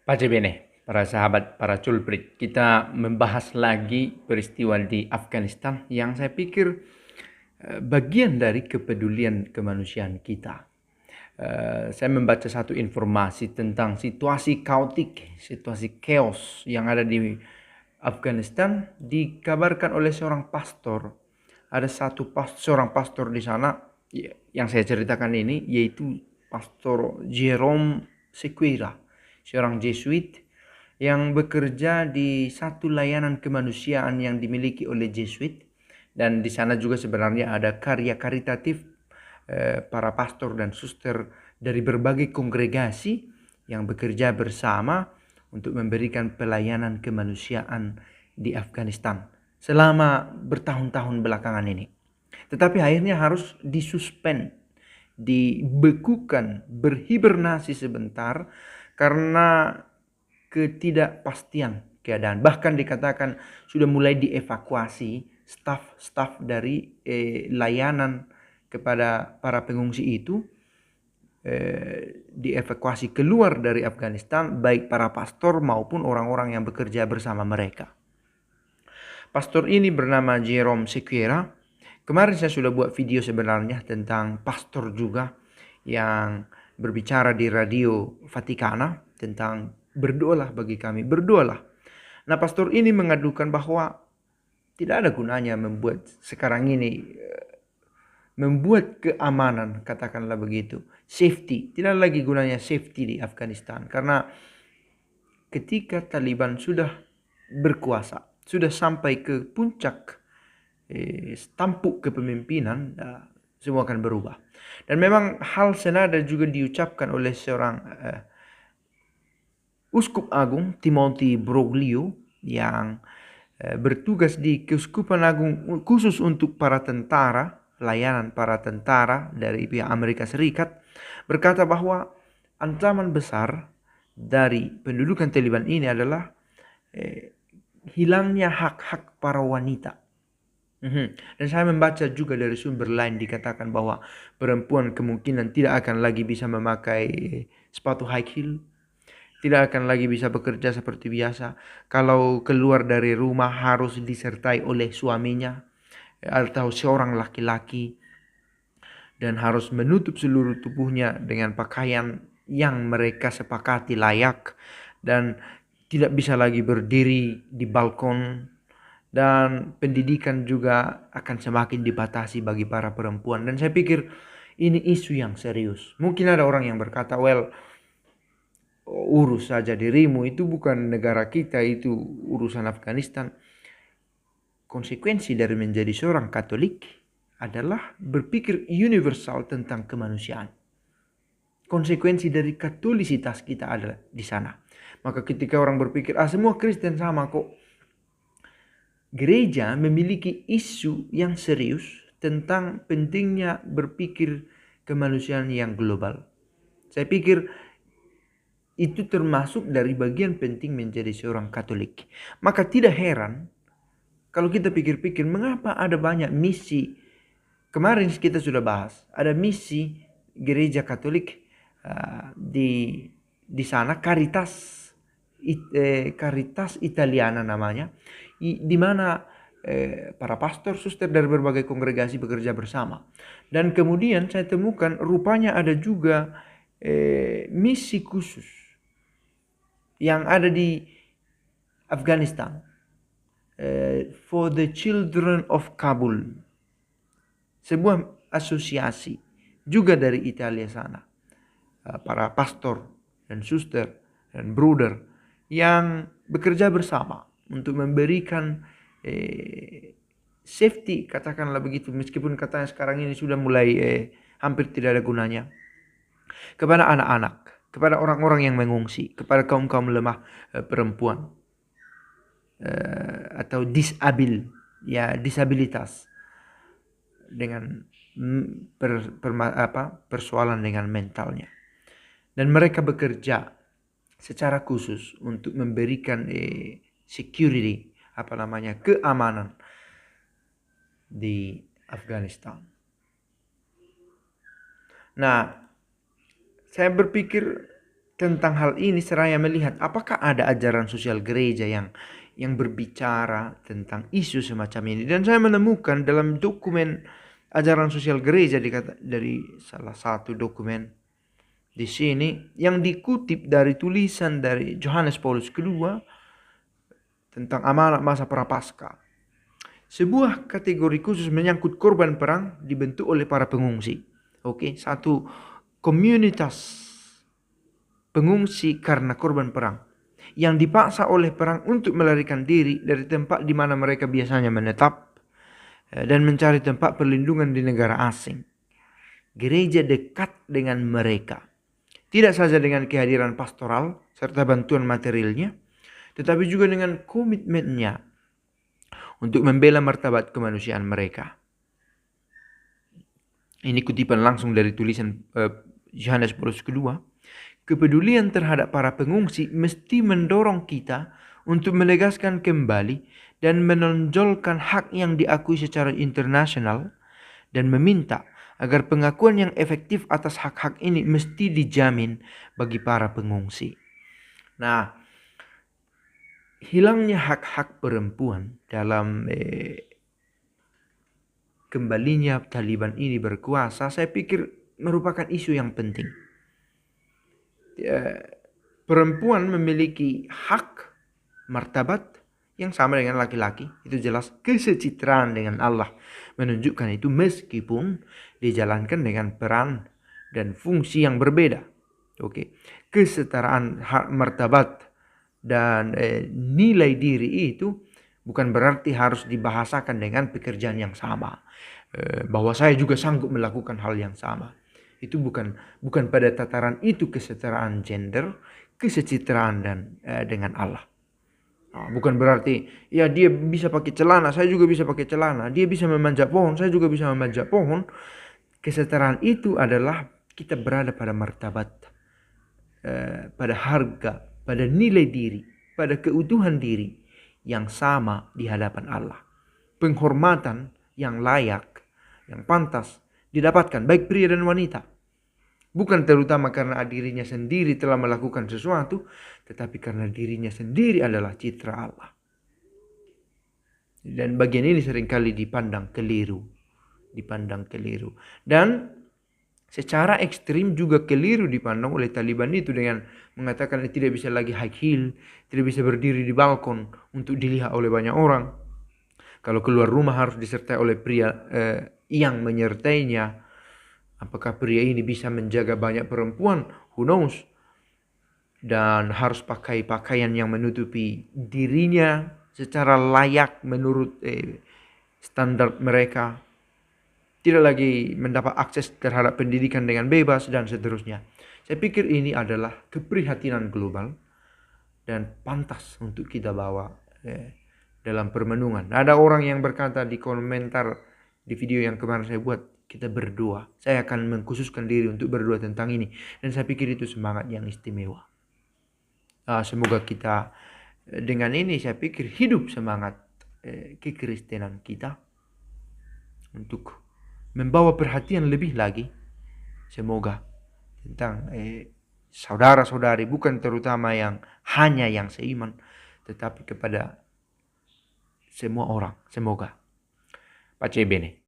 Pace bene, para sahabat, para culprit, kita membahas lagi peristiwa di Afghanistan yang saya pikir bagian dari kepedulian kemanusiaan kita. Saya membaca satu informasi tentang situasi kaotik, situasi chaos yang ada di Afghanistan, dikabarkan oleh seorang pastor. Ada seorang pastor di sana yang saya ceritakan ini, yaitu Pastor Jerome Sequeira, seorang Jesuit yang bekerja di satu layanan kemanusiaan yang dimiliki oleh Jesuit, dan di sana juga sebenarnya ada karya karitatif para pastor dan suster dari berbagai kongregasi yang bekerja bersama untuk memberikan pelayanan kemanusiaan di Afghanistan selama bertahun-tahun belakangan ini. Tetapi akhirnya harus disuspend, dibekukan, berhibernasi sebentar karena ketidakpastian keadaan. Bahkan dikatakan sudah mulai dievakuasi staf-staf dari layanan kepada para pengungsi itu, dievakuasi keluar dari Afghanistan, baik para pastor maupun orang-orang yang bekerja bersama mereka. Pastor ini bernama Jerome Sequeira. Kemarin saya sudah buat video sebenarnya tentang pastor juga yang berbicara di radio Vatikana tentang berdoalah bagi kami, berdoalah. Nah, pastor ini mengadukan bahwa tidak ada gunanya membuat sekarang ini membuat keamanan, katakanlah begitu, safety. Tidak lagi gunanya safety di Afghanistan karena ketika Taliban sudah berkuasa, sudah sampai ke puncak tampuk kepemimpinan, semua akan berubah. Dan memang hal senada juga diucapkan oleh seorang Uskup Agung Timothy Broglio yang bertugas di Keuskupan Agung khusus untuk para tentara, layanan para tentara dari pihak Amerika Serikat, berkata bahwa ancaman besar dari pendudukan Taliban ini adalah hilangnya hak-hak para wanita. Dan saya membaca juga dari sumber lain dikatakan bahwa perempuan kemungkinan tidak akan lagi bisa memakai sepatu high heel, tidak akan lagi bisa bekerja seperti biasa. Kalau keluar dari rumah harus disertai oleh suaminya atau seorang laki-laki, dan harus menutup seluruh tubuhnya dengan pakaian yang mereka sepakati layak, dan tidak bisa lagi berdiri di balkon, dan pendidikan juga akan semakin dibatasi bagi para perempuan. Dan saya pikir ini isu yang serius. Mungkin ada orang yang berkata, well, urus saja dirimu, itu bukan negara kita, itu urusan Afghanistan. Konsekuensi dari menjadi seorang Katolik adalah berpikir universal tentang kemanusiaan. Konsekuensi dari katolisitas kita adalah di sana. Maka ketika orang berpikir, semua Kristen sama kok, gereja memiliki isu yang serius tentang pentingnya berpikir kemanusiaan yang global. Saya pikir itu termasuk dari bagian penting menjadi seorang Katolik. Maka tidak heran kalau kita pikir-pikir mengapa ada banyak misi. Kemarin kita sudah bahas, ada misi gereja Katolik di sana, Caritas Italiana namanya, di mana para pastor, suster dari berbagai kongregasi bekerja bersama. Dan kemudian saya temukan rupanya ada juga misi khusus yang ada di Afghanistan, for the Children of Kabul, sebuah asosiasi juga dari Italia sana, para pastor dan suster dan bruder yang bekerja bersama untuk memberikan safety, katakanlah begitu, meskipun katanya sekarang ini sudah mulai hampir tidak ada gunanya, kepada anak-anak, kepada orang-orang yang mengungsi, kepada kaum-kaum lemah, perempuan, atau disabilitas dengan persoalan dengan mentalnya. Dan mereka bekerja secara khusus untuk memberikan security, keamanan di Afghanistan. Nah, saya berpikir tentang hal ini seraya melihat apakah ada ajaran sosial gereja yang berbicara tentang isu semacam ini. Dan saya menemukan dalam dokumen ajaran sosial gereja dari salah satu dokumen di sini yang dikutip dari tulisan dari Johannes Paulus II tentang amanat masa prapaskah. Sebuah kategori khusus menyangkut korban perang dibentuk oleh para pengungsi. Oke, satu komunitas pengungsi karena korban perang yang dipaksa oleh perang untuk melarikan diri dari tempat di mana mereka biasanya menetap dan mencari tempat perlindungan di negara asing. Gereja dekat dengan mereka, tidak saja dengan kehadiran pastoral serta bantuan materialnya, tetapi juga dengan komitmennya untuk membela martabat kemanusiaan mereka. Ini kutipan langsung dari tulisan Johannes Paulus II. Kepedulian terhadap para pengungsi mesti mendorong kita untuk menegaskan kembali dan menonjolkan hak yang diakui secara internasional dan meminta agar pengakuan yang efektif atas hak-hak ini mesti dijamin bagi para pengungsi. Nah, hilangnya hak-hak perempuan dalam kembalinya Taliban ini berkuasa, saya pikir merupakan isu yang penting. Perempuan memiliki hak martabat yang sama dengan laki-laki. Itu jelas. Kesetaraan dengan Allah menunjukkan itu meskipun dijalankan dengan peran dan fungsi yang berbeda. Oke, kesetaraan hak martabat dan nilai diri itu bukan berarti harus dibahasakan dengan pekerjaan yang sama. Bahwa saya juga sanggup melakukan hal yang sama. Itu bukan pada tataran itu kesetaraan gender, kesetaraan dan dengan Allah. Bukan berarti ya dia bisa pakai celana, saya juga bisa pakai celana. Dia bisa memanjat pohon, saya juga bisa memanjat pohon. Kesetaraan itu adalah kita berada pada martabat, pada harga, pada nilai diri, pada keutuhan diri yang sama di hadapan Allah. Penghormatan yang layak, yang pantas didapatkan baik pria dan wanita. Bukan terutama karena dirinya sendiri telah melakukan sesuatu, tetapi karena dirinya sendiri adalah citra Allah. Dan bagian ini seringkali dipandang keliru. Dan secara ekstrim juga keliru dipandang oleh Taliban itu dengan mengatakan tidak bisa lagi high heel, tidak bisa berdiri di balkon untuk dilihat oleh banyak orang. Kalau keluar rumah harus disertai oleh pria yang menyertainya. Apakah pria ini bisa menjaga banyak perempuan? Who knows? Dan harus pakai pakaian yang menutupi dirinya secara layak menurut standar mereka. Tidak lagi mendapat akses terhadap pendidikan dengan bebas dan seterusnya. Saya pikir ini adalah keprihatinan global dan pantas untuk kita bawa dalam permenungan. Ada orang yang berkata di komentar di video yang kemarin saya buat, kita berdoa. Saya akan mengkhususkan diri untuk berdoa tentang ini. Dan saya pikir itu semangat yang istimewa. Semoga kita dengan ini saya pikir hidup semangat kekristenan kita untuk membawa perhatian lebih lagi. Semoga tentang saudara-saudari, bukan terutama yang hanya yang seiman, tetapi kepada semua orang. Semoga. Pace bene.